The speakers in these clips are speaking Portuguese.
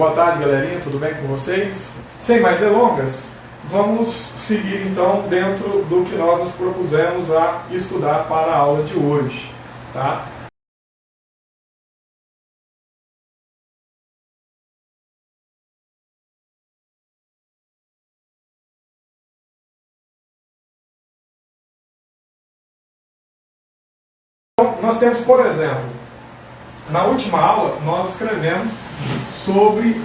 Boa tarde, galerinha, tudo bem com vocês? Sem mais delongas, vamos seguir então dentro do que nós nos propusemos a estudar para a aula de hoje, tá? Então, nós temos, por exemplo, na última aula nós escrevemos sobre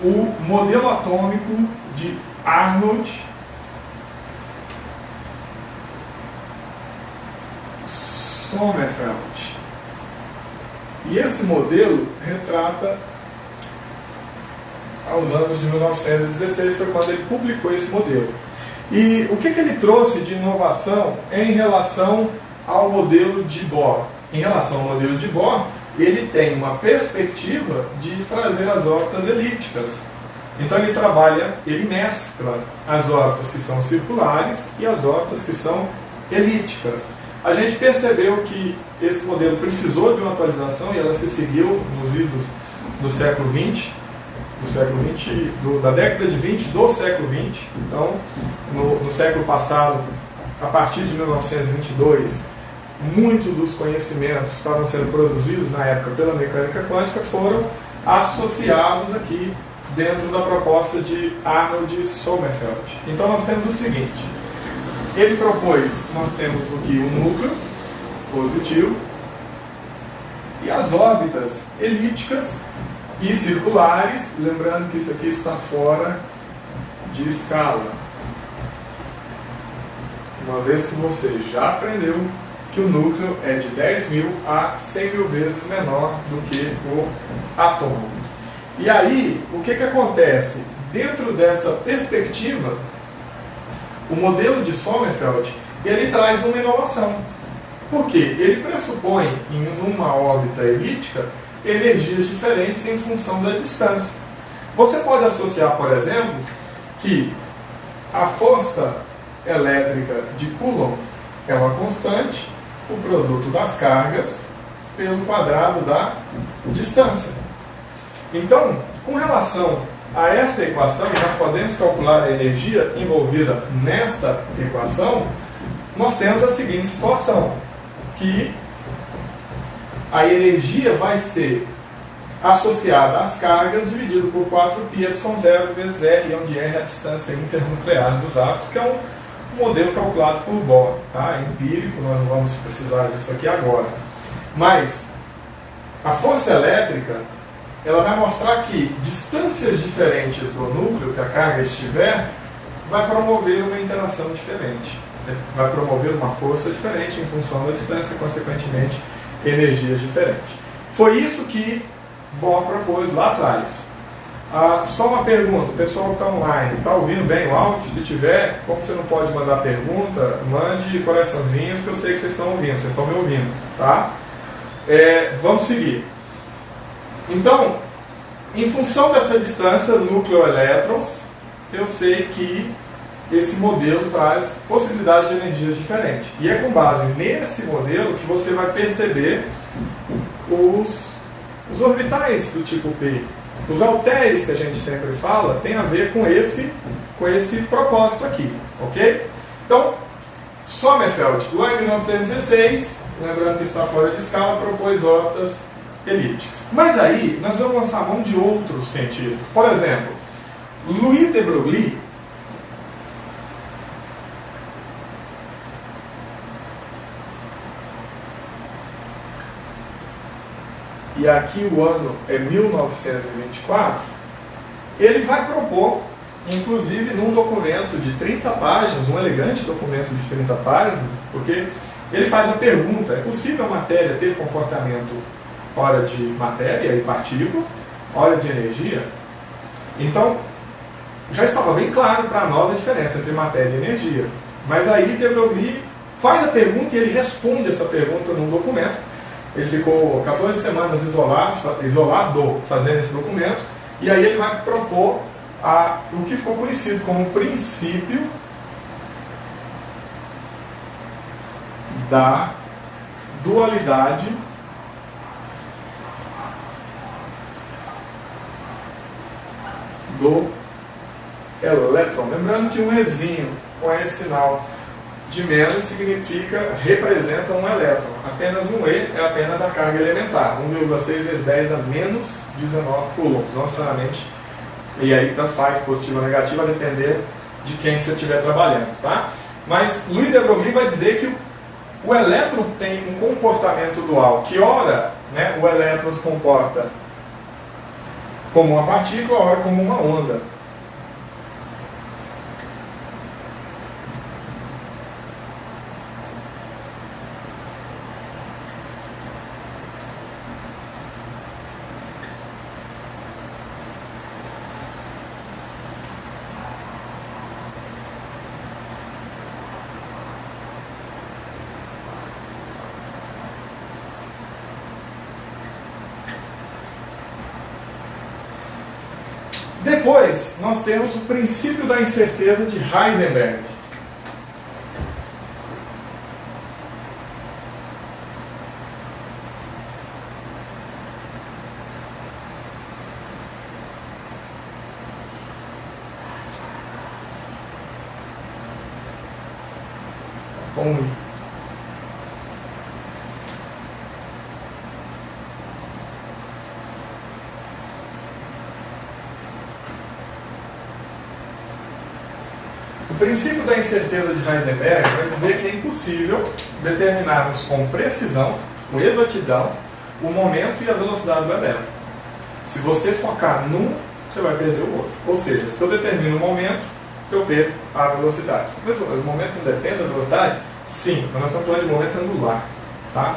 o modelo atômico de Arnold Sommerfeld. E esse modelo retrata aos anos de 1916, foi quando ele publicou esse modelo. E o que ele trouxe de inovação em relação ao modelo de Bohr? Em relação ao modelo de Bohr, ele tem uma perspectiva de trazer as órbitas elípticas. Então ele mescla as órbitas que são circulares e as órbitas que são elípticas. A gente percebeu que esse modelo precisou de uma atualização e ela se seguiu nos idos do século XX, da década de 20 do século XX. Então, no século passado, a partir de 1922, muitos dos conhecimentos que estavam sendo produzidos na época pela mecânica quântica foram associados aqui dentro da proposta de Arnold Sommerfeld. Então nós temos o seguinte, ele propôs, nós temos aqui um núcleo positivo e as órbitas elípticas e circulares, lembrando que isso aqui está fora de escala, uma vez que você já aprendeu que o núcleo é de 10.000 a 100.000 vezes menor do que o átomo. E aí, o que acontece? Dentro dessa perspectiva, o modelo de Sommerfeld, ele traz uma inovação. Por quê? Ele pressupõe, em uma órbita elíptica, energias diferentes em função da distância. Você pode associar, por exemplo, que a força elétrica de Coulomb é uma constante, o produto das cargas pelo quadrado da distância. Então, com relação a essa equação, nós podemos calcular a energia envolvida nesta equação, nós temos a seguinte situação, que a energia vai ser associada às cargas dividido por 4πε0 vezes R, onde R é a distância internuclear dos átomos, que é um modelo calculado por Bohr, tá? É empírico, nós não vamos precisar disso aqui agora. Mas a força elétrica, ela vai mostrar que distâncias diferentes do núcleo que a carga estiver, vai promover uma interação diferente, né? Vai promover uma força diferente em função da distância, consequentemente, energias diferentes. Foi isso que Bohr propôs lá atrás. Só uma pergunta, o pessoal que está online, está ouvindo bem o áudio? Se tiver, como você não pode mandar pergunta, mande coraçãozinhos que eu sei que vocês estão ouvindo, vocês estão me ouvindo, tá? Vamos seguir. Então, em função dessa distância núcleo-elétrons, eu sei que esse modelo traz possibilidades de energias diferentes. E é com base nesse modelo que você vai perceber os orbitais do tipo P. Os halteres que a gente sempre fala tem a ver com esse propósito aqui, ok? Então, Sommerfeld, lá em 1916, lembrando que está fora de escala, propôs órbitas elípticas. Mas aí, nós vamos lançar a mão de outros cientistas. Por exemplo, Louis de Broglie, e aqui o ano é 1924, ele vai propor, inclusive num documento de 30 páginas, um elegante documento de 30 páginas, porque ele faz a pergunta, é possível a matéria ter comportamento ora de matéria e partícula, ora de energia? Então, já estava bem claro para nós a diferença entre matéria e energia. Mas aí de Broglie faz a pergunta e ele responde essa pergunta num documento. Ele ficou 14 semanas isolado fazendo esse documento, e aí ele vai propor o que ficou conhecido como princípio da dualidade do elétron. Lembrando que um Ezinho com esse sinal de menos representa um elétron. Apenas um E é apenas a carga elementar. 1,6 vezes 10 a menos 19 coulombs. Não necessariamente, e aí tanto faz positivo ou negativo, a depender de quem você estiver trabalhando. Tá? Mas Louis de Broglie vai dizer que o elétron tem um comportamento dual, que ora, né, o elétron se comporta como uma partícula, ora como uma onda. Depois, nós temos o princípio da incerteza de Heisenberg. O princípio da incerteza de Heisenberg vai dizer que é impossível determinarmos com precisão, com exatidão, o momento e a velocidade do elétron. Se você focar num, você vai perder o outro. Ou seja, se eu determino o momento, eu perco a velocidade. Professor, o momento não depende da velocidade? Sim, mas nós estamos falando de momento angular. Tá?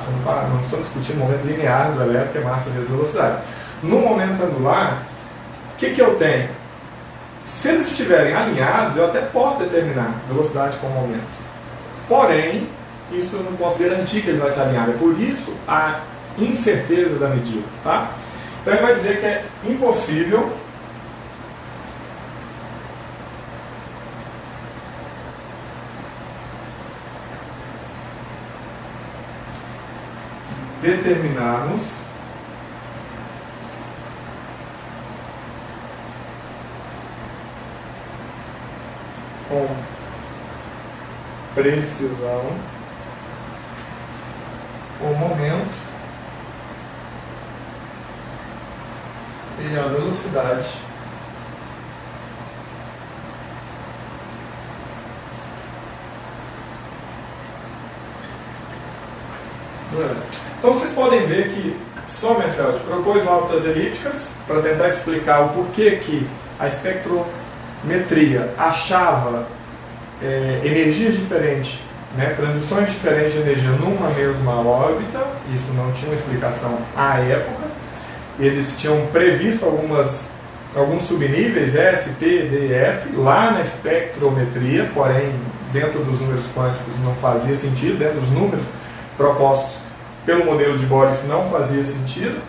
Não estamos discutindo o momento linear do elétron, que é massa vezes velocidade. No momento angular, o que eu tenho? Se eles estiverem alinhados, eu até posso determinar velocidade com o momento. Porém, isso eu não posso garantir que ele vai estar alinhado. É por isso a incerteza da medida. Tá? Então ele vai dizer que é impossível determinarmos com precisão o momento e a velocidade do elétron. Então vocês podem ver que Sommerfeld propôs órbitas elípticas para tentar explicar o porquê que a espectrometria achava energias diferentes, né, transições diferentes de energia numa mesma órbita. Isso não tinha uma explicação à época. Eles tinham previsto alguns subníveis, S, P, D e F, lá na espectrometria, porém dentro dos números quânticos não fazia sentido, dentro dos números propostos pelo modelo de Bohr isso não fazia sentido.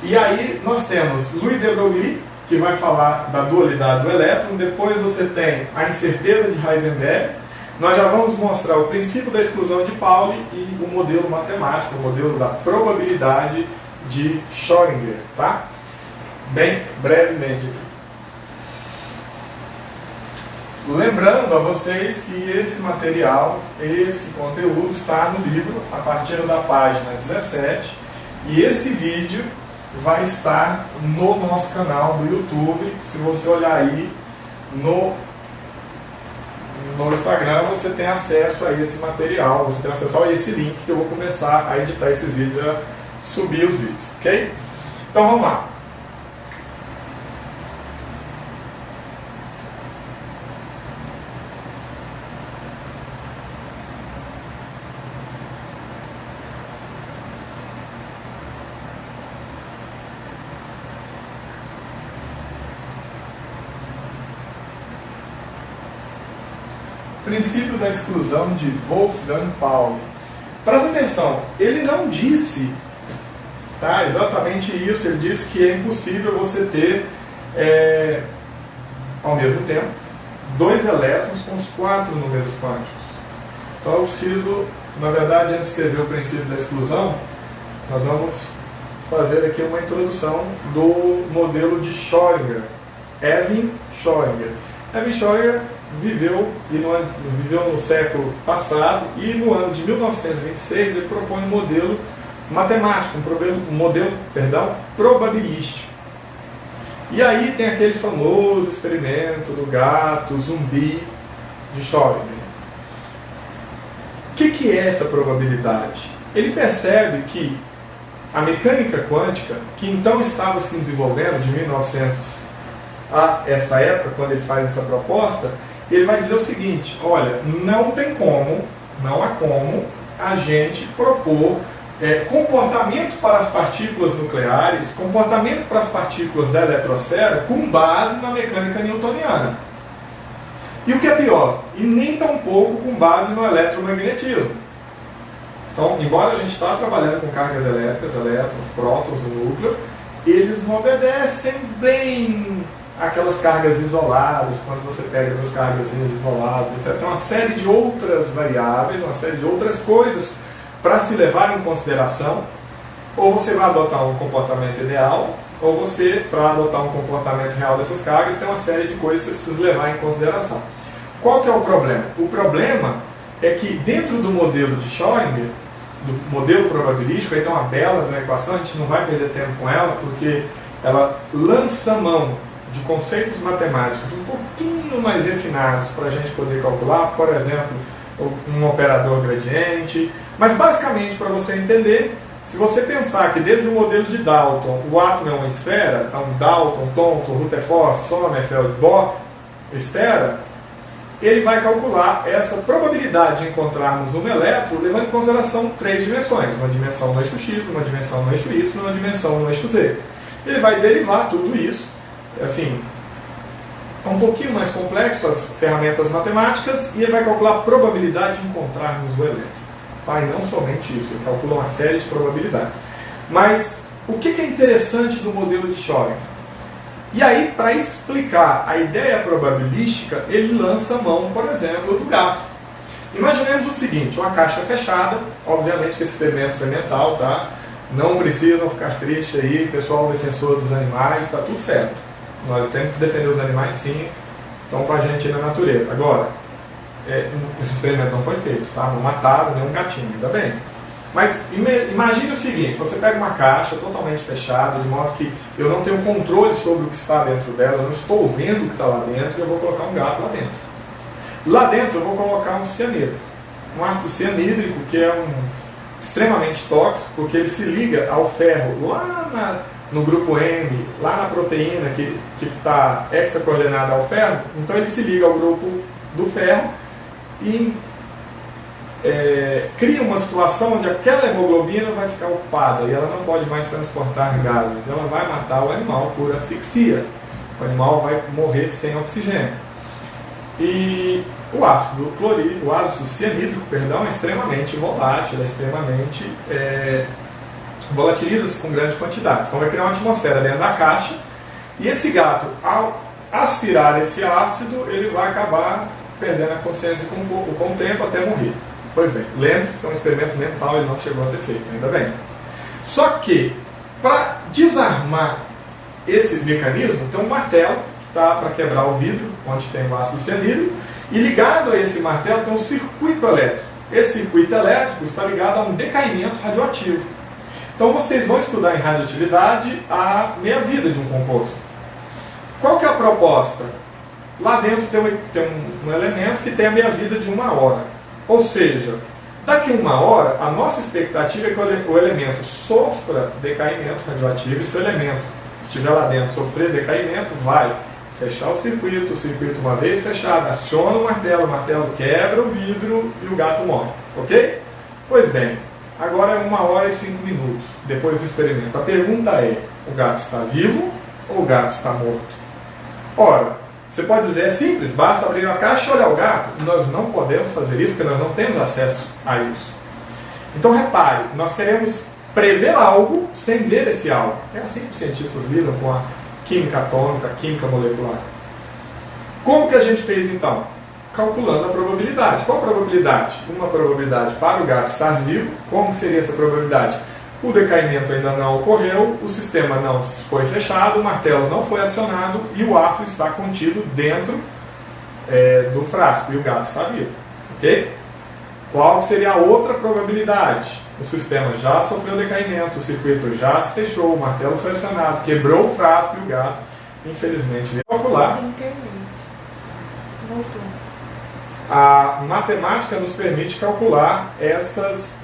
E aí nós temos Louis de Broglie, que vai falar da dualidade do elétron. Depois você tem a incerteza de Heisenberg. Nós já vamos mostrar o princípio da exclusão de Pauli e o modelo matemático, o modelo da probabilidade de Schrödinger, tá? Bem brevemente aqui. Lembrando a vocês que esse material, esse conteúdo está no livro a partir da página 17 e esse vídeo vai estar no nosso canal do YouTube. Se você olhar aí no Instagram, você tem acesso a esse material, você tem acesso a esse link que eu vou começar a editar esses vídeos, a subir os vídeos, ok? Então vamos lá. Princípio da exclusão de Wolfgang Pauli. Presta atenção, ele não disse, tá, exatamente isso. Ele disse que é impossível você ter, ao mesmo tempo, dois elétrons com os 4 números quânticos. Então eu preciso, na verdade, antes de escrever o princípio da exclusão, nós vamos fazer aqui uma introdução do modelo de Schrödinger. Erwin Schrödinger. Erwin Schrödinger viveu no século passado e no ano de 1926 ele propõe um modelo matemático, um modelo probabilístico. E aí tem aquele famoso experimento do gato zumbi de Schrödinger. O que é essa probabilidade? Ele percebe que a mecânica quântica, que então estava se desenvolvendo de 1900 a essa época, quando ele faz essa proposta, ele vai dizer o seguinte: olha, não há como a gente propor comportamento para as partículas nucleares, comportamento para as partículas da eletrosfera com base na mecânica newtoniana. E o que é pior, e nem tampouco com base no eletromagnetismo. Então, embora a gente está trabalhando com cargas elétricas, elétrons, prótons, o núcleo, eles não obedecem bem aquelas cargas isoladas, quando você pega duas cargas isoladas, etc. Tem uma série de outras variáveis, uma série de outras coisas para se levar em consideração. Ou você vai adotar um comportamento ideal, ou você, para adotar um comportamento real dessas cargas, tem uma série de coisas que você precisa levar em consideração. Qual que é o problema? O problema é que dentro do modelo de Schrödinger, do modelo probabilístico, aí tem uma bela de uma equação, a gente não vai perder tempo com ela, porque ela lança mão de conceitos matemáticos um pouquinho mais refinados para a gente poder calcular, por exemplo, um operador gradiente. Mas basicamente, para você entender, se você pensar que desde o modelo de Dalton o átomo é uma esfera, então Dalton, Thomson, Rutherford, Sommerfeld, Bohr, esfera, ele vai calcular essa probabilidade de encontrarmos um elétron levando em consideração três dimensões: uma dimensão no eixo X, uma dimensão no eixo Y e uma dimensão no eixo Z. Ele vai derivar tudo isso, assim, é um pouquinho mais complexo as ferramentas matemáticas, e ele vai calcular a probabilidade de encontrarmos o elétron. Tá? E não somente isso, ele calcula uma série de probabilidades. Mas o que é interessante do modelo de Schrödinger? E aí, para explicar a ideia probabilística, ele lança a mão, por exemplo, do gato. Imaginemos o seguinte: uma caixa fechada, obviamente que esse experimento experimental, tá? Não precisam ficar tristes aí, pessoal defensor dos animais, está tudo certo. Nós temos que defender os animais, sim, estão com a gente na natureza. Agora, esse experimento não foi feito, tá? Não mataram nenhum gatinho, ainda bem. Mas imagine o seguinte: você pega uma caixa totalmente fechada, de modo que eu não tenho controle sobre o que está dentro dela, eu não estou vendo o que está lá dentro, e eu vou colocar um gato lá dentro. Lá dentro eu vou colocar um cianídrico, um ácido cianídrico, que é extremamente tóxico, porque ele se liga ao ferro lá no grupo M, lá na proteína que está hexacoordenada ao ferro. Então ele se liga ao grupo do ferro e cria uma situação onde aquela hemoglobina vai ficar ocupada e ela não pode mais transportar gases. Ela vai matar o animal por asfixia. O animal vai morrer sem oxigênio. E o ácido cianídrico, é extremamente volátil, volatiliza-se com grandes quantidades. Então vai criar uma atmosfera dentro da caixa, e esse gato, ao aspirar esse ácido, ele vai acabar perdendo a consciência com o tempo até morrer. Pois bem, lembre-se que é um experimento mental, ele não chegou a ser feito, ainda bem. Só que, para desarmar esse mecanismo, tem um martelo que está para quebrar o vidro, onde tem o ácido cianídrico, e ligado a esse martelo tem um circuito elétrico. Esse circuito elétrico está ligado a um decaimento radioativo. Então vocês vão estudar em radioatividade a meia-vida de um composto. Qual que é a proposta? Lá dentro tem um elemento que tem a meia-vida de 1 hora. Ou seja, daqui a 1 hora, a nossa expectativa é que o elemento sofra decaimento radioativo, e se o elemento que estiver lá dentro sofrer decaimento, vai fechar o circuito uma vez fechado, aciona o martelo quebra o vidro e o gato morre. Ok? Pois bem, agora é 1 hora e 5 minutos depois do experimento. A pergunta é: o gato está vivo ou o gato está morto? Ora, você pode dizer, é simples, basta abrir uma caixa e olhar o gato. Nós não podemos fazer isso porque nós não temos acesso a isso. Então repare, nós queremos prever algo sem ver esse algo. É assim que os cientistas lidam com a química atômica, a química molecular. Como que a gente fez então? Calculando a probabilidade. Qual a probabilidade? Uma probabilidade para o gato estar vivo. Como que seria essa probabilidade? O decaimento ainda não ocorreu, o sistema não foi fechado, o martelo não foi acionado e o aço está contido dentro do frasco e o gato está vivo. Ok? Qual seria a outra probabilidade? O sistema já sofreu decaimento, o circuito já se fechou, o martelo foi acionado, quebrou o frasco e o gato, infelizmente, veio calcular. A matemática nos permite calcular essas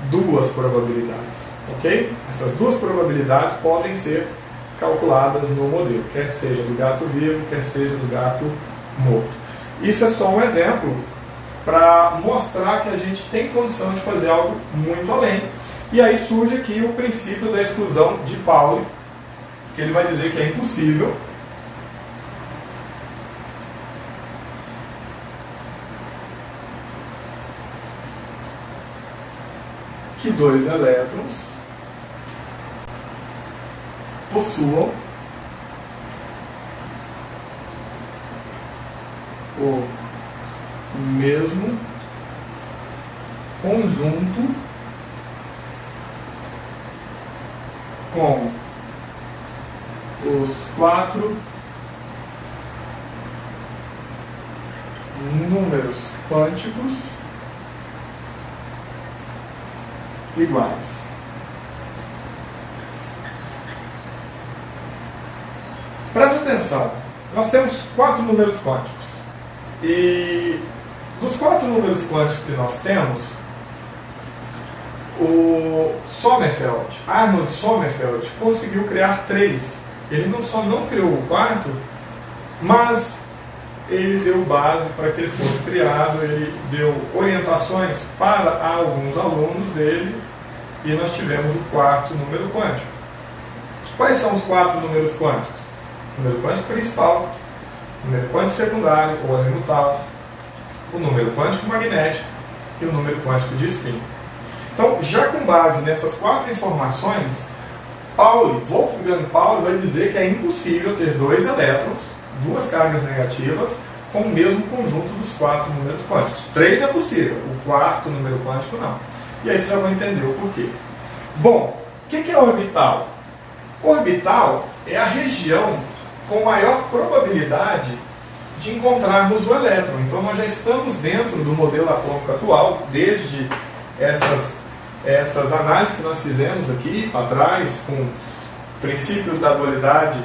duas probabilidades, ok? Essas duas probabilidades podem ser calculadas no modelo, quer seja do gato vivo, quer seja do gato morto. Isso é só um exemplo para mostrar que a gente tem condição de fazer algo muito além. E aí surge aqui o princípio da exclusão de Pauli, que ele vai dizer que é impossível que dois elétrons possuam o mesmo conjunto com os quatro números quânticos iguais. Presta atenção, nós temos quatro números quânticos e dos quatro números quânticos que nós temos, o Sommerfeld, Arnold Sommerfeld, conseguiu criar três. Ele não só não criou o quarto, mas ele deu base para que ele fosse criado, ele deu orientações para alguns alunos dele e nós tivemos o quarto número quântico. Quais são os quatro números quânticos? O número quântico principal, o número quântico secundário ou azimutal, o número quântico magnético e o número quântico de spin. Então, já com base nessas quatro informações, Wolfgang Pauli vai dizer que é impossível ter dois elétrons, duas cargas negativas, com o mesmo conjunto dos quatro números quânticos. Três é possível, o quarto número quântico não. E aí você já vai entender o porquê. Bom, o que é orbital? Orbital é a região com maior probabilidade de encontrarmos o elétron. Então nós já estamos dentro do modelo atômico atual, desde essas análises que nós fizemos aqui atrás, com princípios da dualidade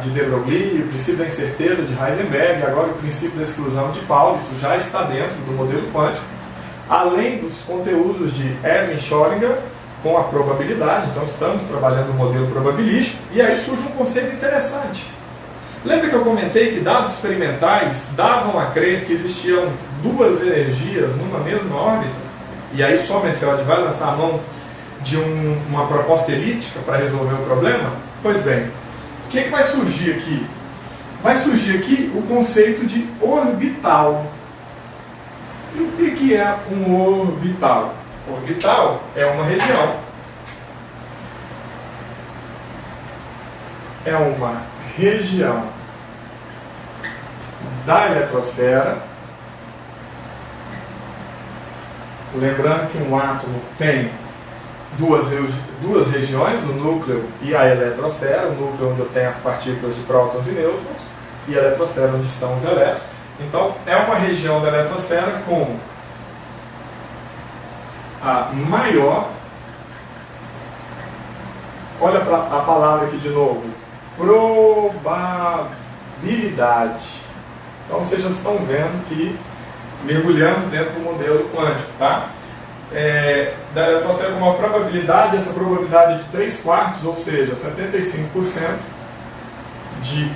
de de Broglie, o princípio da incerteza de Heisenberg, agora o princípio da exclusão de Pauli, isso já está dentro do modelo quântico, além dos conteúdos de Erwin Schrödinger com a probabilidade. Então estamos trabalhando o modelo probabilístico, e aí surge um conceito interessante. Lembra que eu comentei que dados experimentais davam a crer que existiam duas energias numa mesma órbita? E aí Sommerfeld vai lançar a mão de uma proposta elíptica para resolver o problema? Pois bem, o que vai surgir aqui? Vai surgir aqui o conceito de orbital. E o que é um orbital? Orbital é uma região. É uma região da eletrosfera. Lembrando que um átomo tem duas regiões, o núcleo e a eletrosfera. O núcleo onde eu tenho as partículas de prótons e nêutrons, e a eletrosfera onde estão os elétrons. Então é uma região da eletrosfera com a maior, olha para a palavra aqui de novo, probabilidade. Então vocês já estão vendo que mergulhamos dentro do modelo quântico, tá? Da eletrosfera com uma probabilidade, essa probabilidade de 3/4, ou seja, 75% de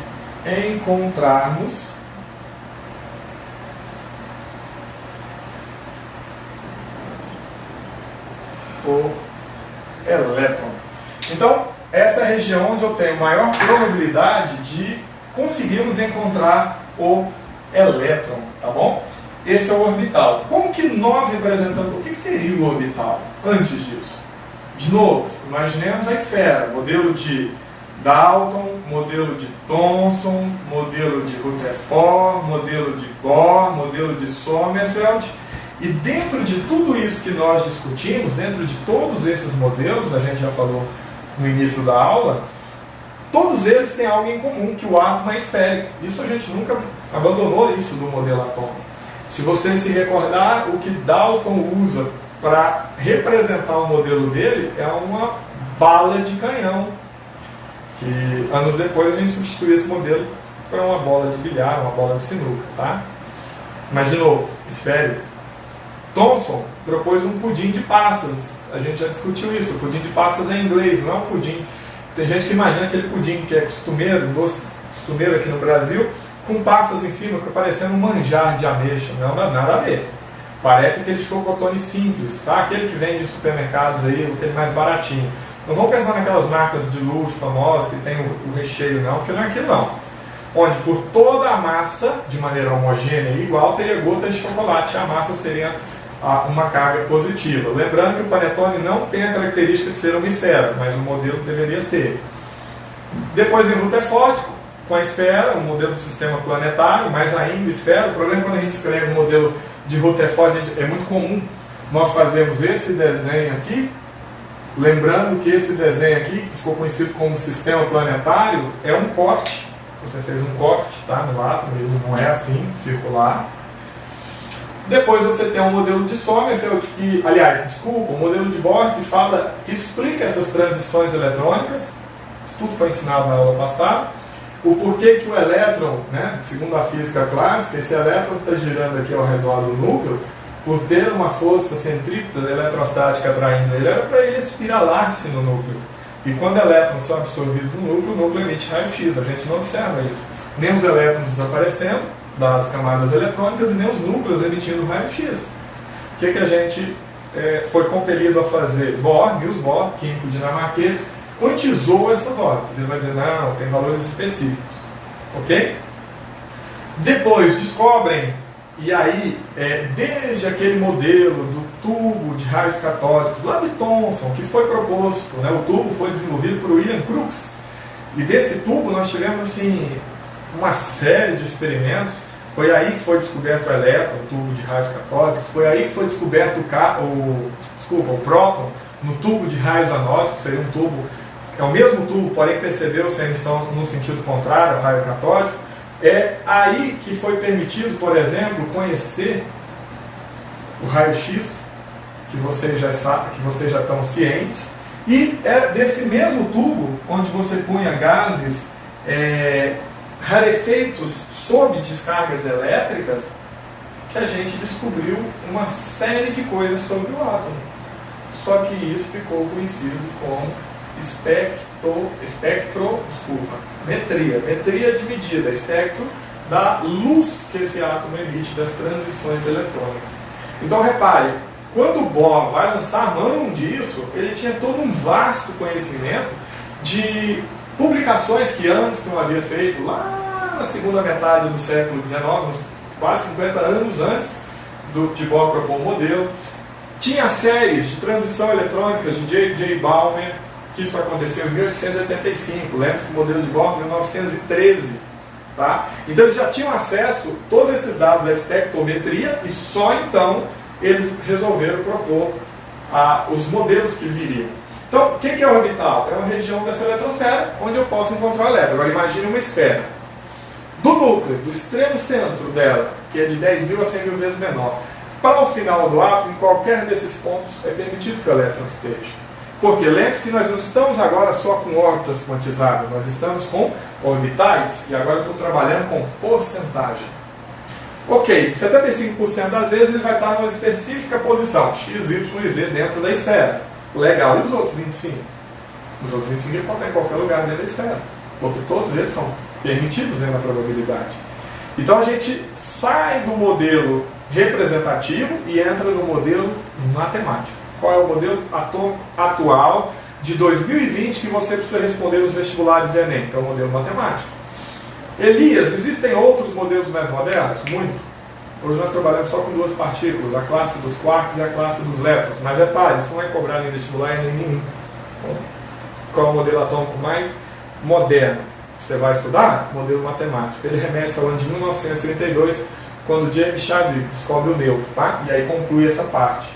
encontrarmos o elétron. Então, essa é a região onde eu tenho maior probabilidade de conseguirmos encontrar o elétron, tá bom? Esse é o orbital. Como que nós representamos? O que seria o orbital antes disso? De novo, imaginemos a esfera, modelo de Dalton, modelo de Thomson, modelo de Rutherford, modelo de Bohr, modelo de Sommerfeld, E dentro de tudo isso que nós discutimos, dentro de todos esses modelos, a gente já falou no início da aula, todos eles têm algo em comum, que o átomo é esférico. Isso a gente nunca abandonou isso do modelo atômico. Se você se recordar, o que Dalton usa para representar o modelo dele é uma bala de canhão, que anos depois a gente substituiu esse modelo para uma bola de bilhar, uma bola de sinuca, tá? Mas de novo, esférico. Thomson propôs um pudim de passas. A gente já discutiu isso. O pudim de passas é em inglês, não é um pudim. Tem gente que imagina aquele pudim que é costumeiro, doce costumeiro aqui no Brasil, com passas em cima, fica parecendo um manjar de ameixa. Não dá nada a ver. Parece aquele chocotone simples, tá? Aquele que vem de supermercados aí, aquele mais baratinho. Não vão pensar naquelas marcas de luxo famosas que tem o recheio, não, porque não é aquilo não. Onde por toda a massa, de maneira homogênea e igual, teria gotas de chocolate, e a massa seria uma carga positiva. Lembrando que o panetone não tem a característica de ser uma esfera, mas o modelo deveria ser. Depois em Rutherford, com a esfera, o modelo do sistema planetário, mas ainda esfera. O problema é quando a gente escreve o modelo de Rutherford, é muito comum nós fazermos esse desenho aqui, lembrando que esse desenho aqui, que ficou conhecido como sistema planetário, é um corte. Você fez um corte, tá, no átomo, ele não é assim, circular. Depois você tem um modelo de Sommerfeld, o modelo de Bohr, que explica essas transições eletrônicas. Isso tudo foi ensinado na aula passada. O porquê que o elétron, né, segundo a física clássica, esse elétron está girando aqui ao redor do núcleo, por ter uma força centrípeta eletrostática atraindo ele, era para ele espiralar-se no núcleo. E quando elétrons são absorvidos no núcleo, o núcleo emite raio-x. A gente não observa isso. Nem os elétrons desaparecendo das camadas eletrônicas e nem os núcleos emitindo raio-x. O que a gente foi compelido a fazer? Niels Bohr, químico dinamarquês, quantizou essas órbitas. Ele vai dizer, não, tem valores específicos. Ok? Depois descobrem, e aí, desde aquele modelo do tubo de raios catódicos, lá de Thomson, que foi proposto, né, o tubo foi desenvolvido por William Crookes, e desse tubo nós tivemos assim, uma série de experimentos. Foi aí que foi descoberto o elétron, o tubo de raios catódicos, foi aí que foi descoberto o próton no tubo de raios anódicos, seria um tubo, é o mesmo tubo, porém percebeu-se a emissão no sentido contrário ao raio catódico. É aí que foi permitido, por exemplo, conhecer o raio-x, que vocês já sabem, que vocês já estão cientes, e é desse mesmo tubo onde você punha gases rarefeitos sob descargas elétricas que a gente descobriu uma série de coisas sobre o átomo. Só que isso ficou conhecido como metria de medida, espectro da luz que esse átomo emite das transições eletrônicas. Então repare, quando o Bohr vai lançar mão disso, ele tinha todo um vasto conhecimento de publicações que Armstrong havia feito lá na segunda metade do século XIX, uns quase 50 anos antes de Bohr propor o modelo. Tinha séries de transição eletrônica de J.J. Balmer, que isso aconteceu em 1885, lembre-se que o modelo de Bohr em 1913. Tá? Então eles já tinham acesso a todos esses dados da espectrometria e só então eles resolveram propor os modelos que viriam. Então, o que é o orbital? É uma região dessa eletrosfera onde eu posso encontrar o elétron. Agora imagine uma esfera. Do núcleo, do extremo centro dela, que é de 10.000 a 100.000 vezes menor, para o final do átomo, em qualquer desses pontos é permitido que o elétron esteja. Porque lembre-se que nós não estamos agora só com órbitas quantizadas, nós estamos com orbitais, e agora eu estou trabalhando com porcentagem. Ok, 75% das vezes ele vai estar numa específica posição, x, y e z dentro da esfera. Legal, e os outros 25? Os outros 25 ele pode estar em qualquer lugar dentro da esfera, porque todos eles são permitidos dentro da probabilidade. Então a gente sai do modelo representativo e entra no modelo matemático. Qual é o modelo atômico atual de 2020 que você precisa responder nos vestibulares Enem? Que é o modelo matemático. Elias, existem outros modelos mais modernos? Muito. Hoje nós trabalhamos só com duas partículas, a classe dos quarks e a classe dos leptons. Mas repare, isso não é cobrado em vestibular em nenhum. Qual é o modelo atômico mais moderno? Você vai estudar? Modelo matemático. Ele remete ao ano de 1932, quando James Chadwick descobre o nêutron, tá? E aí conclui essa parte.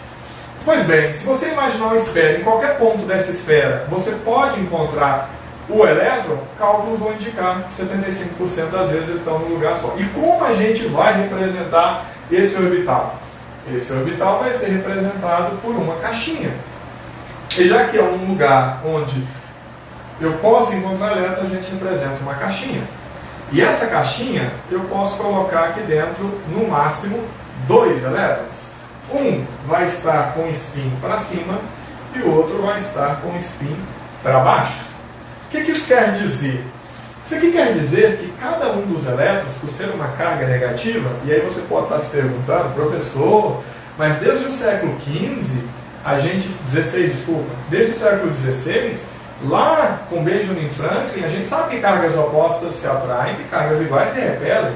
Pois bem, se você imaginar uma esfera, em qualquer ponto dessa esfera, você pode encontrar o elétron, cálculos vão indicar que 75% das vezes eles estão num lugar só. E como a gente vai representar esse orbital? Esse orbital vai ser representado por uma caixinha. E já que é um lugar onde eu posso encontrar elétrons, a gente representa uma caixinha. E essa caixinha eu posso colocar aqui dentro, no máximo, 2 elétrons. Um vai estar com spin para cima e o outro vai estar com spin para baixo. O que isso quer dizer? Isso aqui quer dizer que cada um dos elétrons, por ser uma carga negativa, e aí você pode estar se perguntando, professor, mas desde o século XV, desde o século XVI, lá com Benjamin Franklin, a gente sabe que cargas opostas se atraem, que cargas iguais se repelem.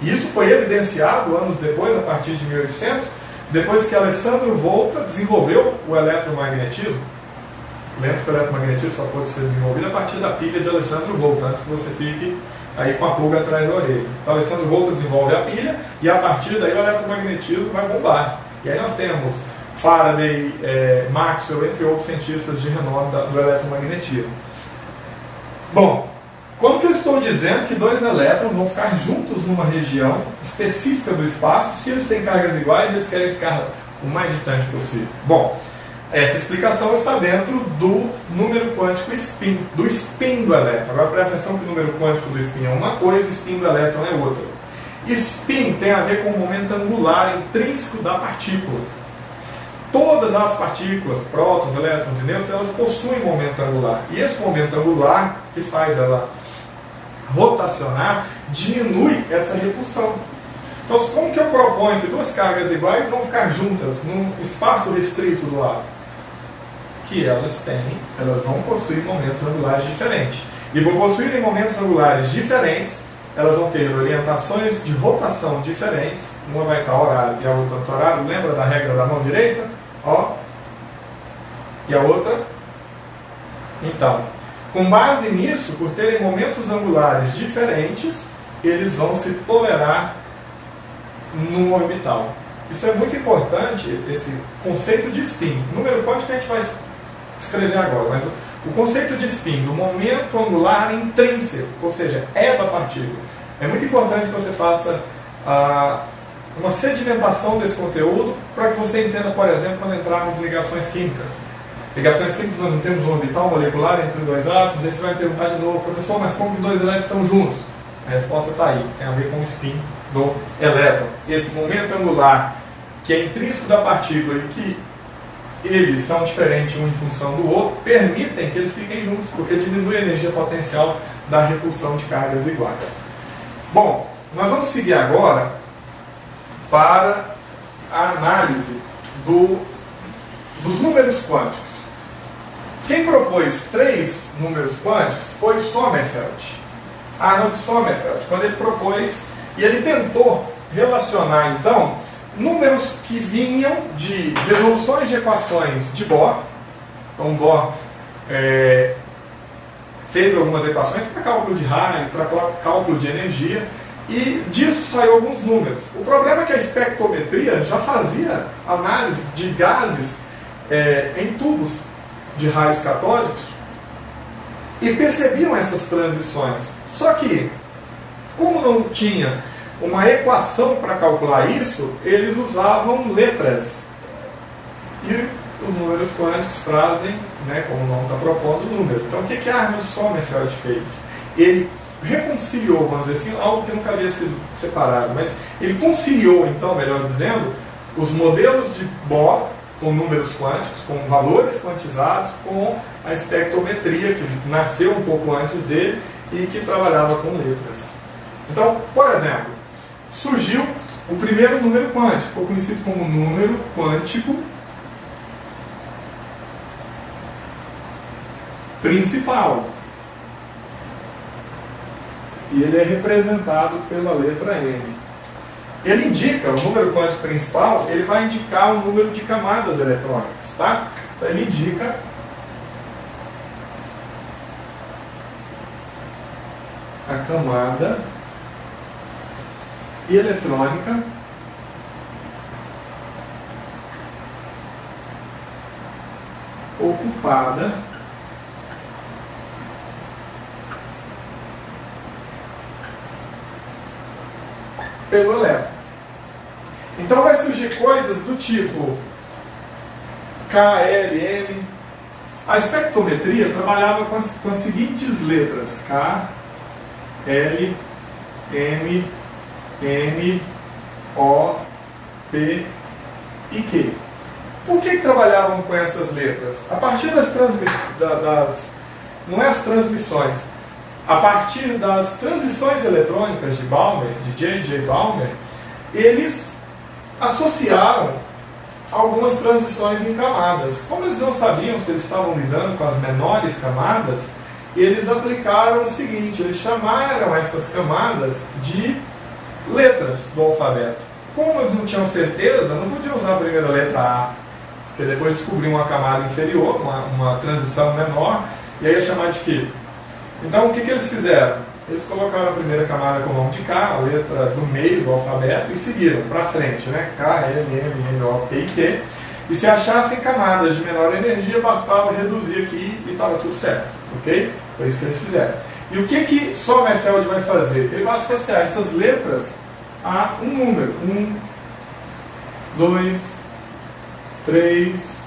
E isso foi evidenciado anos depois, a partir de 1800, depois que Alessandro Volta desenvolveu o eletromagnetismo. Lembra que o eletromagnetismo só pode ser desenvolvido a partir da pilha de Alessandro Volta, antes que você fique aí com a pulga atrás da orelha. Então Alessandro Volta desenvolve a pilha e a partir daí o eletromagnetismo vai bombar. E aí nós temos Faraday, Maxwell, entre outros cientistas de renome do eletromagnetismo. Bom, como que eu estou dizendo que 2 elétrons vão ficar juntos numa região específica do espaço se eles têm cargas iguais e eles querem ficar o mais distante possível? Bom, essa explicação está dentro do número quântico spin, do spin do elétron. Agora presta atenção que o número quântico do spin é uma coisa, spin do elétron é outra. Spin tem a ver com o momento angular intrínseco da partícula. Todas as partículas, prótons, elétrons e nêutrons, elas possuem momento angular. E esse momento angular, que faz ela rotacionar, diminui essa repulsão. Então, como que eu proponho que 2 cargas iguais vão ficar juntas num espaço restrito do lado? Que elas vão possuir momentos angulares diferentes. E por possuírem momentos angulares diferentes, elas vão ter orientações de rotação diferentes. Uma vai estar horário e a outra anti-horário. Lembra da regra da mão direita? Ó. E a outra? Então, com base nisso, por terem momentos angulares diferentes, eles vão se tolerar no orbital. Isso é muito importante, esse conceito de spin. Número quântico a gente vai escrever agora, mas o conceito de spin, do momento angular intrínseco, ou seja, é da partícula. É muito importante que você faça uma sedimentação desse conteúdo para que você entenda, por exemplo, quando entrarmos em ligações químicas. Ligações químicas nós não temos um orbital molecular entre 2 átomos, aí você vai me perguntar de novo, professor, mas como que 2 elétrons estão juntos? A resposta está aí, tem a ver com o spin do elétron. Esse momento angular, que é intrínseco da partícula e que eles são diferentes um em função do outro, permitem que eles fiquem juntos, porque diminui a energia potencial da repulsão de cargas iguais. Bom, nós vamos seguir agora para a análise dos números quânticos. Quem propôs 3 números quânticos foi Sommerfeld. Arnold Sommerfeld, quando ele propôs, e ele tentou relacionar, então, números que vinham de resoluções de equações de Bohr. Então, Bohr fez algumas equações para cálculo de raio, para cálculo de energia, e disso saiu alguns números. O problema é que a espectrometria já fazia análise de gases em tubos de raios catódicos e percebiam essas transições. Só que, como não tinha uma equação para calcular isso, eles usavam letras. E os números quânticos trazem, como o nome está propondo, número. Então, o que Arnold Sommerfeld fez? Ele reconciliou, vamos dizer assim, algo que nunca havia sido separado, mas ele conciliou, então, melhor dizendo, os modelos de Bohr com números quânticos, com valores quantizados, com a espectrometria, que nasceu um pouco antes dele e que trabalhava com letras. Então, por exemplo, surgiu o primeiro número quântico, ficou conhecido como número quântico principal. E ele é representado pela letra M. Ele indica, o número quântico principal, ele vai indicar o número de camadas eletrônicas, tá? Então ele indica a camada eletrônica ocupada pelo elétron. Então vai surgir coisas do tipo KLM. A espectrometria trabalhava com as seguintes letras: K, L, M, N, O, P e Q. Por que trabalhavam com essas letras? A partir das transmissões, não é as transmissões, a partir das transições eletrônicas de Balmer, de J.J. Balmer, eles associaram algumas transições em camadas. Como eles não sabiam se eles estavam lidando com as menores camadas, eles aplicaram o seguinte: eles chamaram essas camadas de letras do alfabeto. Como eles não tinham certeza, não podiam usar a primeira letra A, porque depois descobriam uma camada inferior, uma transição menor, e aí ia chamar de quê? Então o que eles fizeram? Eles colocaram a primeira camada com o nome de K, a letra do meio do alfabeto, e seguiram para frente, né? K, L, M, N, O, P e Q. E se achassem camadas de menor energia, bastava reduzir aqui e estava tudo certo, ok? Foi isso que eles fizeram. E o que Sommerfeld vai fazer? Ele vai associar essas letras a um número. 1, 2, 3,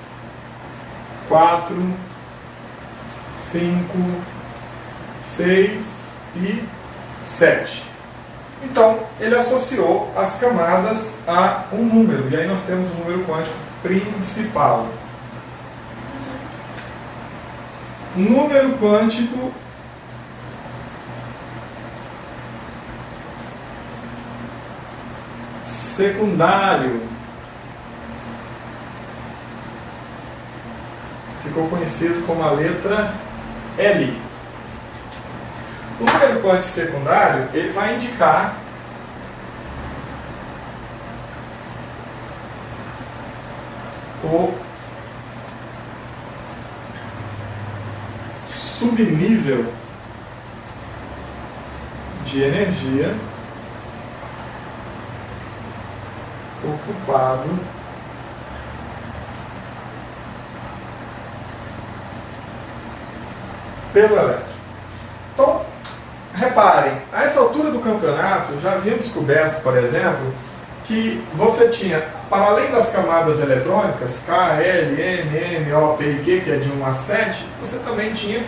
4, 5, 6 e 7. Então, ele associou as camadas a um número. E aí nós temos o número quântico principal. Número quântico secundário ficou conhecido como a letra L. O número quântico secundário, ele vai indicar o subnível de energia ocupado pelo elétron. Então, reparem, a essa altura do campeonato já havíamos descoberto, por exemplo, que você tinha, para além das camadas eletrônicas, K, L, M, N, O, P e Q, que é de 1 a 7, você também tinha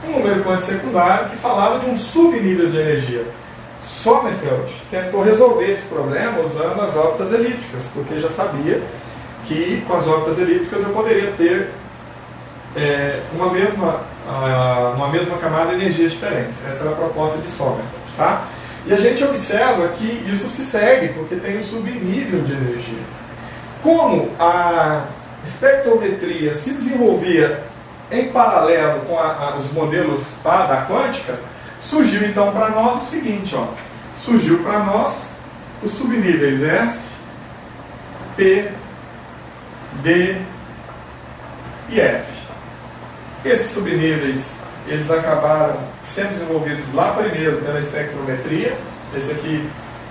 um número quântico secundário que falava de um subnível de energia. Sommerfeld tentou resolver esse problema usando as órbitas elípticas, porque já sabia que com as órbitas elípticas eu poderia ter uma mesma camada de energias diferentes. Essa era a proposta de Sommerfeld. Tá? E a gente observa que isso se segue, porque tem um subnível de energia. Como a espectrometria se desenvolvia em paralelo com os modelos, tá, da quântica, surgiu então para nós o seguinte, ó, surgiu para nós os subníveis S, P, D e F. Esses subníveis, eles acabaram sendo desenvolvidos lá primeiro pela espectrometria, esse aqui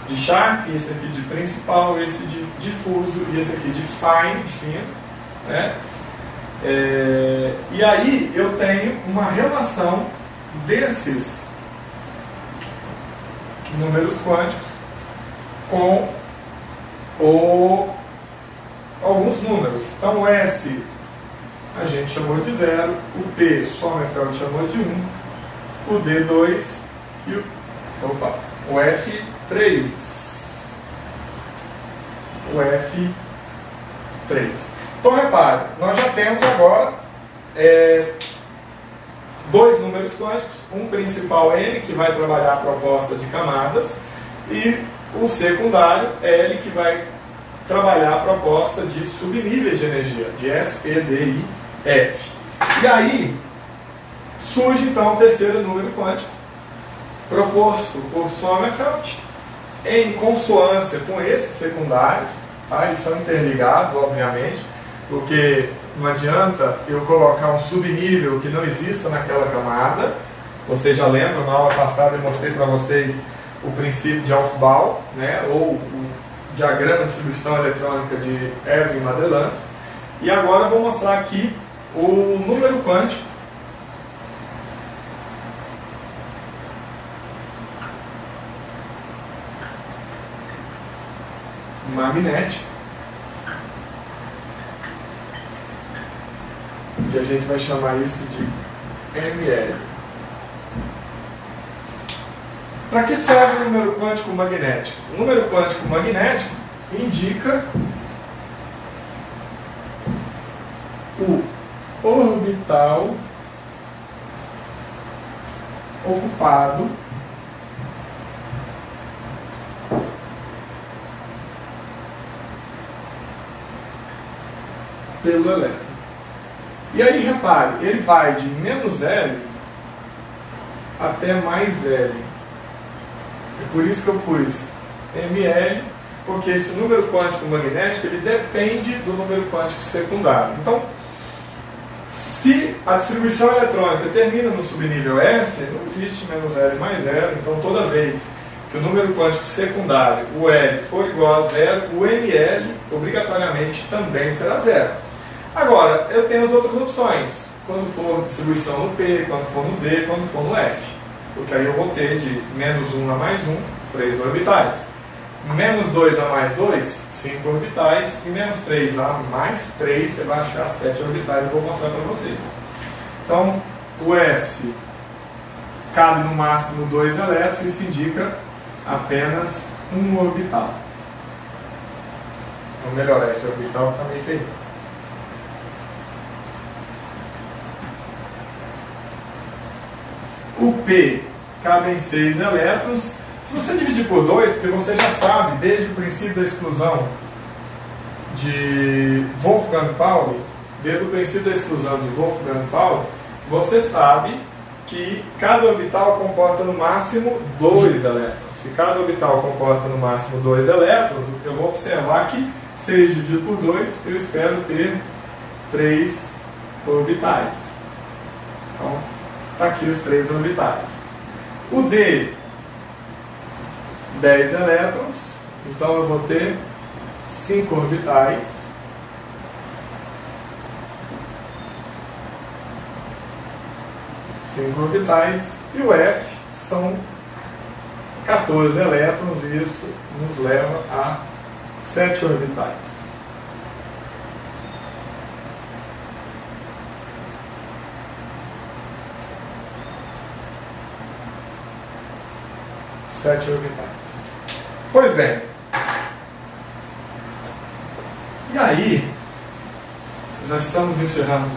de Sharp, esse aqui de principal, esse de difuso e esse aqui de fine, de fino, né? E aí eu tenho uma relação desses números quânticos com alguns números. Então o S a gente chamou de 0, o P Sommerfeld chamou de 1, o D 2 e o F 3. O F 3. Então repare, nós já temos agora dois números quânticos, um principal N, que vai trabalhar a proposta de camadas, e o secundário L, que vai trabalhar a proposta de subníveis de energia, de S, P, D e F. E aí surge então o terceiro número quântico, proposto por Sommerfeld, em consonância com esse secundário, tá? Eles são interligados, obviamente, porque não adianta eu colocar um subnível que não exista naquela camada. Vocês já lembram, na aula passada eu mostrei para vocês o princípio de Aufbau, né, ou o diagrama de distribuição eletrônica de Erwin Madelante. E agora eu vou mostrar aqui o número quântico magnético, que a gente vai chamar isso de ML. Para que serve o número quântico magnético? O número quântico magnético indica o orbital ocupado pelo elétron. E aí, repare, ele vai de menos L até mais L. É por isso que eu pus ML, porque esse número quântico magnético ele depende do número quântico secundário. Então, se a distribuição eletrônica termina no subnível S, não existe menos L mais L. Então, toda vez que o número quântico secundário, o L, for igual a zero, o ML obrigatoriamente também será zero. Agora, eu tenho as outras opções, quando for distribuição no P, quando for no D, quando for no F. Porque aí eu vou ter de menos 1 a mais 1, 3 orbitais. Menos 2 a mais 2, 5 orbitais. E menos 3 a mais 3, você vai achar 7 orbitais. Eu vou mostrar para vocês. Então, o S cabe no máximo 2 elétrons, isso indica apenas um orbital. Vamos melhorar esse orbital que está meio feio. O P cabe em 6 elétrons. Se você dividir por 2, porque você já sabe, desde o princípio da exclusão de Wolfgang Pauli, você sabe que cada orbital comporta no máximo 2 elétrons. Se cada orbital comporta no máximo 2 elétrons, eu vou observar que 6 dividido por 2, eu espero ter 3 orbitais. Então, está aqui os 3 orbitais. O D, 10 elétrons, então eu vou ter 5 orbitais. E o F são 14 elétrons, e isso nos leva a 7 orbitais. Pois bem, e aí, nós estamos encerrando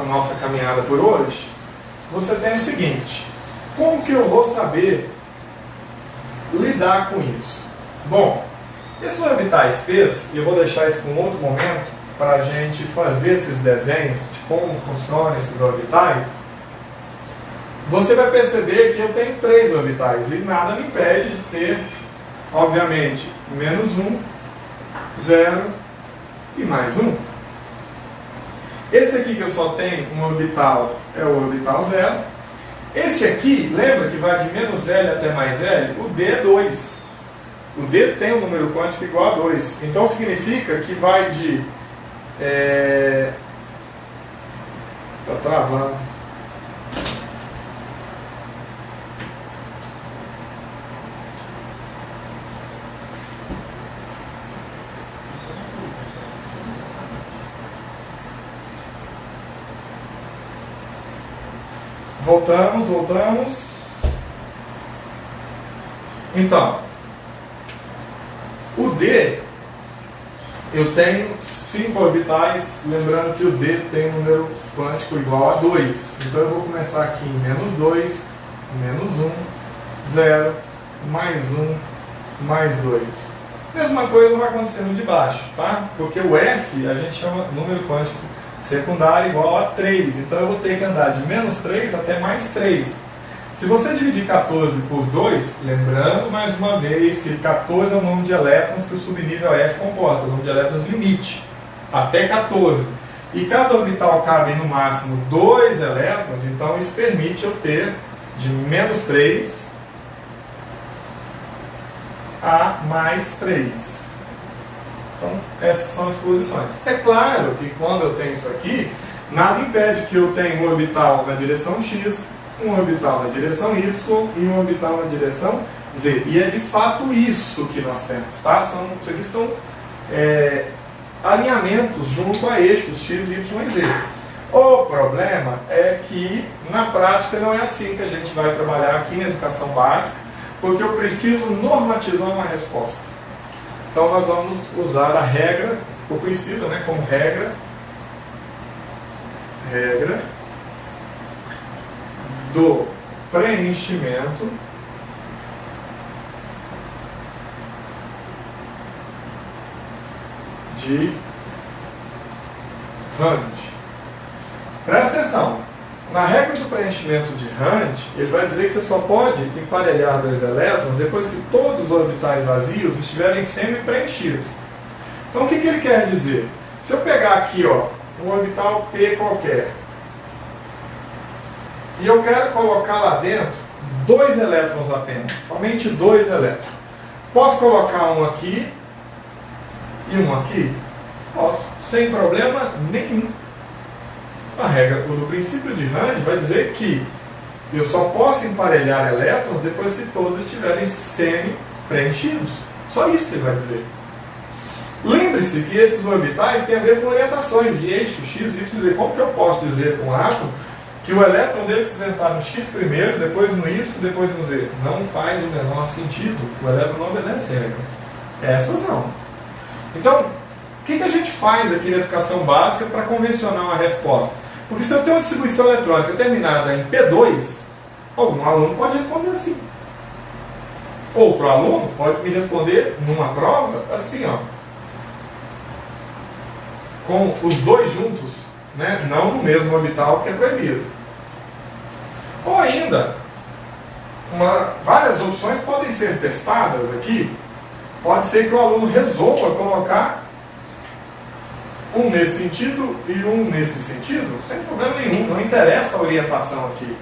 a nossa caminhada por hoje. Você tem o seguinte: como que eu vou saber lidar com isso? Bom, esses orbitais P's, e eu vou deixar isso para um outro momento, para a gente fazer esses desenhos de como funcionam esses orbitais. Você vai perceber que eu tenho 3 orbitais e nada me impede de ter, obviamente, menos 1, 0 e mais 1. Esse aqui que eu só tenho um orbital é o orbital 0. Esse aqui, lembra que vai de menos L até mais L? O D é 2. O D tem um número quântico igual a 2. Então significa que vai de... Está travando. Voltamos. Então, o D, eu tenho 5 orbitais, lembrando que o D tem um número quântico igual a 2. Então eu vou começar aqui em menos 2, menos 1, 0, mais 1, mais 2. Mesma coisa vai acontecer no de baixo, tá? Porque o F a gente chama número quântico secundário igual a 3. Então eu vou ter que andar de menos 3 até mais 3. Se você dividir 14 por 2, lembrando mais uma vez que 14 é o número de elétrons que o subnível F comporta, o número de elétrons limite, até 14. E cada orbital cabe no máximo 2 elétrons, então isso permite eu ter de menos 3 A mais 3. Então, essas são as posições. É claro que quando eu tenho isso aqui, nada impede que eu tenha um orbital na direção X, um orbital na direção Y e um orbital na direção Z. E é de fato isso que nós temos, tá? Isso aqui são alinhamentos junto a eixos X, Y e Z. O problema é que na prática não é assim que a gente vai trabalhar aqui na educação básica, porque eu preciso normatizar uma resposta. Então nós vamos usar a regra, ficou conhecida, né, como regra do preenchimento de Rand. Presta atenção, na regra do preenchimento de Rand, ele vai dizer que você só pode emparelhar dois elétrons depois que todos os orbitais vazios estiverem semi-preenchidos. Então o que ele quer dizer? Se eu pegar aqui, ó, um orbital P qualquer, e eu quero colocar lá dentro dois elétrons apenas, somente dois elétrons. Posso colocar um aqui e um aqui? Posso, sem problema nenhum. A regra do princípio de Rand vai dizer que eu só posso emparelhar elétrons depois que todos estiverem semi-preenchidos. Só isso que ele vai dizer. Lembre-se que esses orbitais têm a ver com orientações de eixo X, Y, Z. Como que eu posso dizer com um átomo que o elétron dele precisa entrar no X primeiro, depois no Y, depois no Z? Não faz o menor sentido. O elétron não obedece regras. Essas não. Então, o que a gente faz aqui na educação básica para convencionar uma resposta? Porque se eu tenho uma distribuição eletrônica terminada em P2, algum aluno pode responder assim. Outro aluno pode me responder numa prova assim, ó, com os dois juntos, né? Não no mesmo orbital, que é proibido. Ou ainda, várias opções podem ser testadas aqui. Pode ser que o aluno resolva colocar um nesse sentido e um nesse sentido, sem problema nenhum, não interessa a orientação aqui.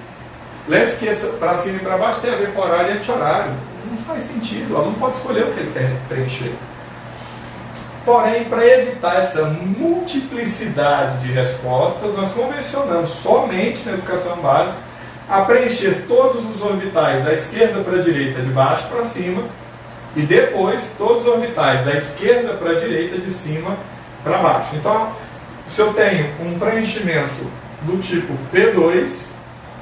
Lembre-se que para cima e para baixo tem a ver com horário e anti-horário. Não faz sentido, o aluno pode escolher o que ele quer preencher. Porém, para evitar essa multiplicidade de respostas, nós convencionamos somente na educação básica a preencher todos os orbitais da esquerda para a direita, de baixo para cima, e depois todos os orbitais da esquerda para a direita, de cima para baixo. Então, se eu tenho um preenchimento do tipo P2,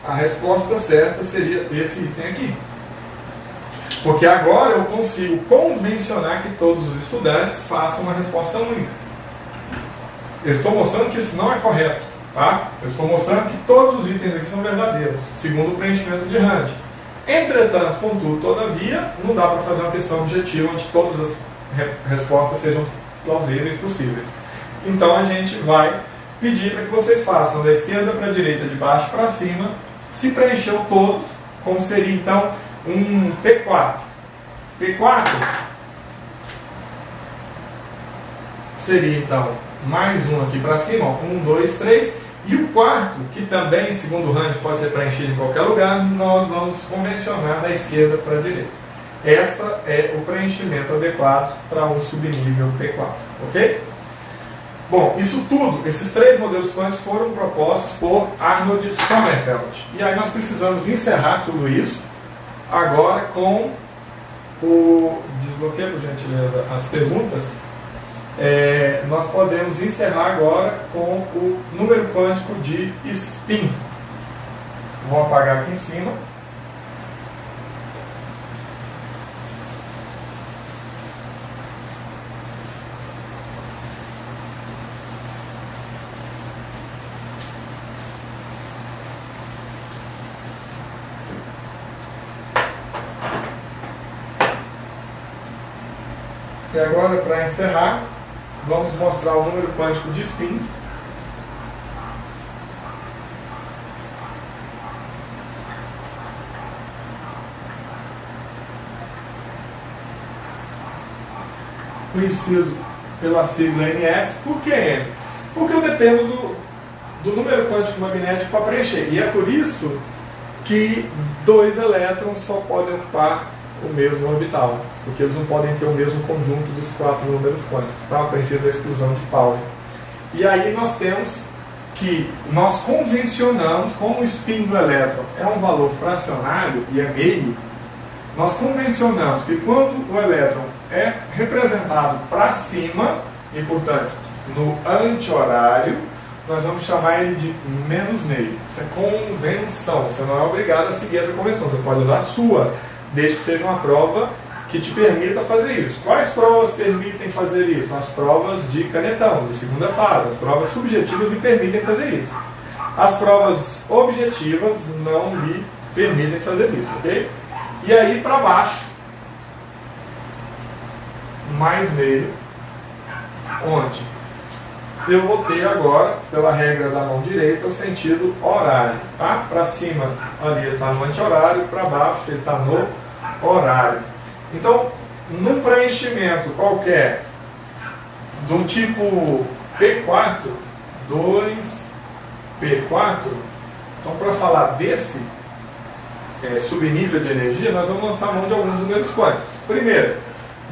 a resposta certa seria esse item aqui. Porque agora eu consigo convencionar que todos os estudantes façam uma resposta única. Eu estou mostrando que isso não é correto, tá? Eu estou mostrando que todos os itens aqui são verdadeiros, segundo o preenchimento de Rand. Entretanto, contudo, todavia, não dá para fazer uma questão objetiva onde todas as respostas sejam plausíveis possíveis. Então a gente vai pedir para que vocês façam da esquerda para a direita, de baixo para cima. Se preencheu todos, como seria então um P4. P4 seria então mais um aqui para cima, ó, 1, 2, 3. E o quarto, que também, segundo o Rand, pode ser preenchido em qualquer lugar, nós vamos convencionar da esquerda para a direita. Essa é o preenchimento adequado para um subnível P4, ok? Bom, isso tudo, esses três modelos quânticos foram propostos por Arnold Sommerfeld. E aí nós precisamos encerrar tudo isso agora com o... Desbloqueia, por gentileza, as perguntas. Nós podemos encerrar agora com o número quântico de spin. Vou apagar aqui em cima. E agora, para encerrar, vamos mostrar o número quântico de spin. Conhecido pela sigla NS. Por que N? Porque eu dependo do número quântico magnético para preencher. E é por isso que dois elétrons só podem ocupar o mesmo orbital, porque eles não podem ter o mesmo conjunto dos 4 números quânticos, tá? O princípio da exclusão de Pauli. E aí nós temos que nós convencionamos, como o spin do elétron é um valor fracionário e é meio, nós convencionamos que quando o elétron é representado para cima, e portanto no anti-horário, nós vamos chamar ele de menos meio. Isso é convenção, você não é obrigado a seguir essa convenção, você pode usar a sua, desde que seja uma prova que te permita fazer isso. Quais provas permitem fazer isso? As provas de canetão, de segunda fase. As provas subjetivas lhe permitem fazer isso. As provas objetivas não lhe permitem fazer isso, ok? E aí para baixo, mais meio, onde eu vou ter agora, pela regra da mão direita, o sentido horário, tá? Para cima, ali ele está no anti-horário, para baixo ele está no horário. Então, num preenchimento qualquer, do tipo P4, 2P4, então para falar desse subnível de energia, nós vamos lançar mão de alguns números quânticos. Primeiro,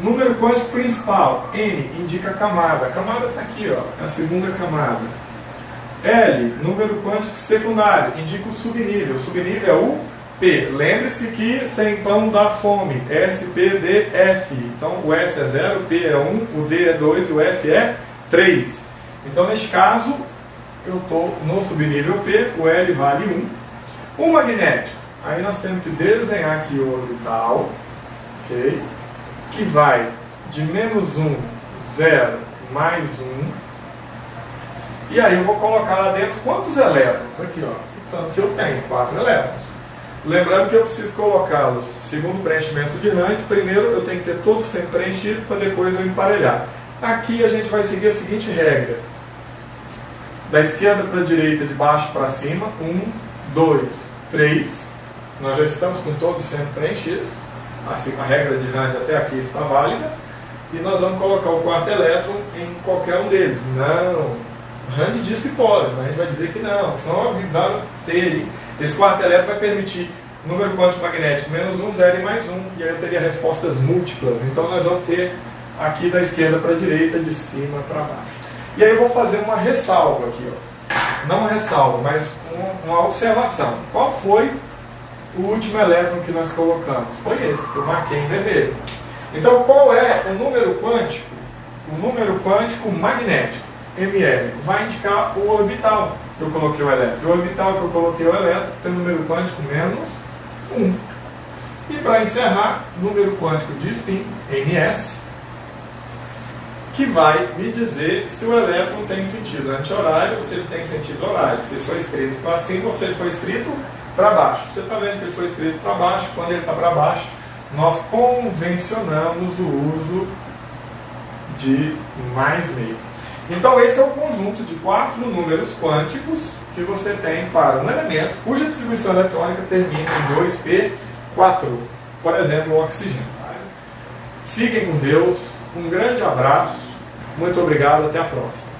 número quântico principal, N, indica a camada. A camada está aqui, ó, é a segunda camada. L, número quântico secundário, indica o subnível. O subnível é o P. Lembre-se que sem pão dá fome. S, P, D, F. Então o S é 0, o P é 1, o D é 2 e o F é 3. Então neste caso, eu estou no subnível P, o L vale 1. O magnético, aí nós temos que desenhar aqui o orbital, ok? Que vai de menos 1, 0, mais 1. E aí eu vou colocar lá dentro quantos elétrons? Aqui, ó. Tanto que eu tenho, 4 elétrons. Lembrando que eu preciso colocá-los, segundo o preenchimento de Hunt, primeiro eu tenho que ter todos sempre preenchido para depois eu emparelhar. Aqui a gente vai seguir a seguinte regra. Da esquerda para a direita, de baixo para cima, 1, 2, 3. Nós já estamos com todos sempre preenchidos. Assim, a regra de Hunt até aqui está válida. E nós vamos colocar o quarto elétron em qualquer um deles. Não. Hunt diz que pode, mas a gente vai dizer que não. Senão vai ter. Esse quarto elétron vai permitir número quântico magnético menos 1, 0 e mais 1. E aí eu teria respostas múltiplas. Então nós vamos ter aqui da esquerda para a direita, de cima para baixo. E aí eu vou fazer uma ressalva aqui, ó. Não uma ressalva, mas uma observação. Qual foi o último elétron que nós colocamos? Foi esse, que eu marquei em vermelho. Então qual é o número quântico? O número quântico magnético, ML, vai indicar o orbital que eu coloquei o elétron. O orbital que eu coloquei o elétron tem o número quântico menos 1. E para encerrar, número quântico de spin, ms, que vai me dizer se o elétron tem sentido anti-horário ou se ele tem sentido horário. Se ele foi escrito para cima ou se ele foi escrito para baixo. Você está vendo que ele foi escrito para baixo. Quando ele está para baixo, nós convencionamos o uso de mais meio. Então esse é o conjunto de 4 números quânticos que você tem para um elemento cuja distribuição eletrônica termina em 2p4, por exemplo, o oxigênio. Fiquem com Deus, um grande abraço, muito obrigado, até a próxima.